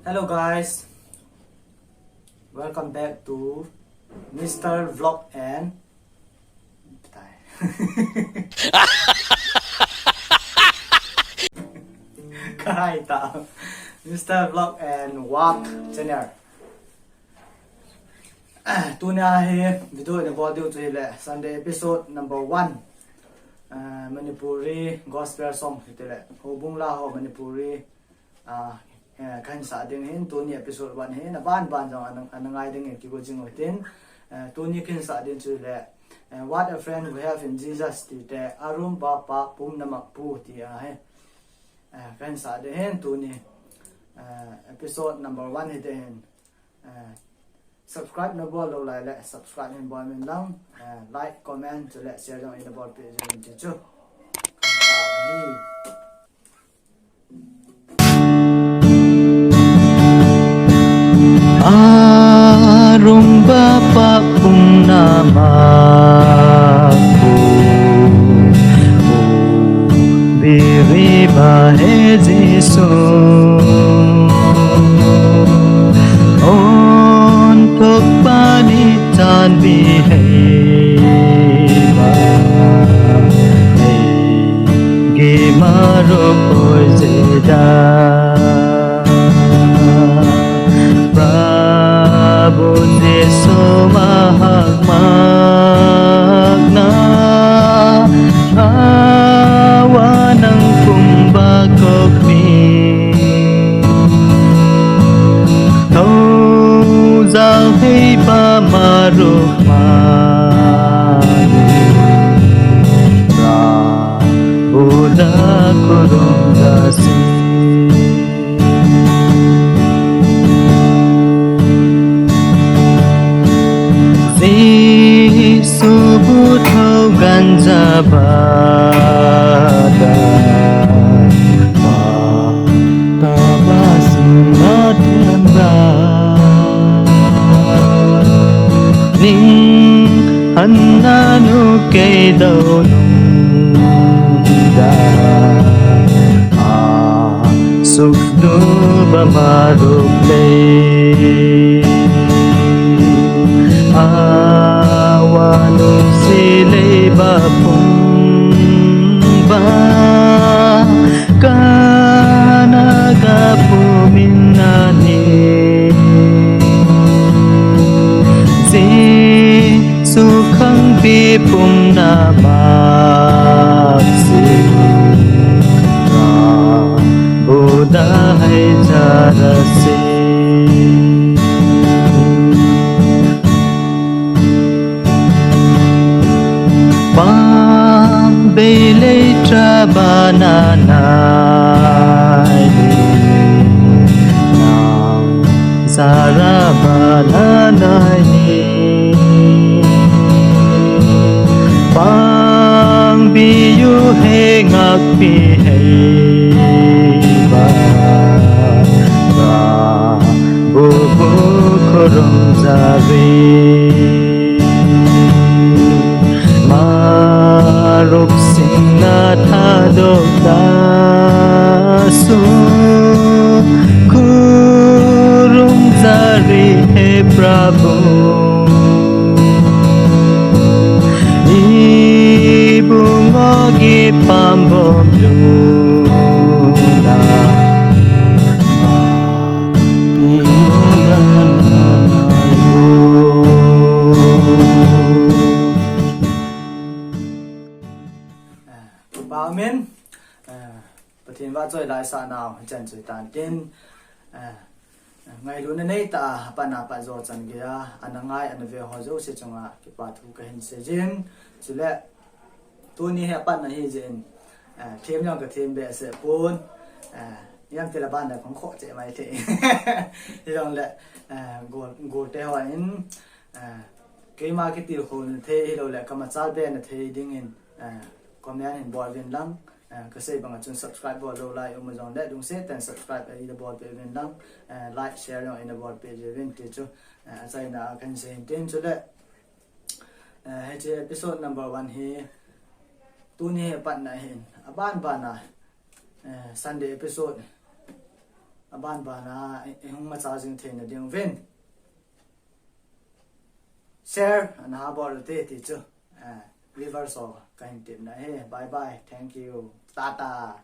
Hello guys, welcome back to Mr. Vlog and kahin tao Mr. Vlog and Walk channel. Tuna he video in the body to le Sunday episode number 1. Manipuri gospel song hitele. Hobung la ho Manipuri kan sa ding hin tuni episode 1 hin ban jong anangai ding ki go jing hotin tuni kin sa din chu le what a friend we have in Jesus ti te Arumba pumnamakpu ti he kan sa de hin tuni episode number 1 hin subscribe na bo lo lai le subscribe in boy min lang like comment to let share in the board page ti chu Arumba pumnamakpu biri bahe Jesu untuk panitan biheba gimaro pojeda Jesu mahagmagna awa ng kumbakok mi Thâu giao hay ba maruk mani Ra Buddha kurung dasi Subuh thâu ganja bada Taba semna thangvah Ning hananu kay daw nung da Sukdo ba maruplay Awanong sila'y bapumba kanagapuminani sukhang pumnamakpu Buddha hay jarasi Bele trabananay Nang sarabananay Pang biyu hengak piheba Bubu kurung zabi Maruk semna thadok dasu kurung jari he Prabhu ibu ngogi pambom luna Amen. Pathen va choi lai sa nào chan choi tan tin ngai lu nei ta pana pa zo chan ge a anangai anave ho zo se chunga kipathu kahin se jin chule tu ni he pan na hi jin them nyang ka them be se pun yang te la ban da khong kho che mai the yong le go te ho in ke ma ke ti khon the lo le kama chal be na the ding in comment in board vin lang ka sei bang chun subscribe bo lo like amazon le dung se ten subscribe in the board vin lang like share in the board page vin ti chu sai na kan sei tin chu le hiche episode number 1 hi tu ni pat na hin aban bana Sunday episode ban ba na hung ma cha jing the na ding ven share and ha bor te ti chu reverse of kahin tim na he bye bye thank you tata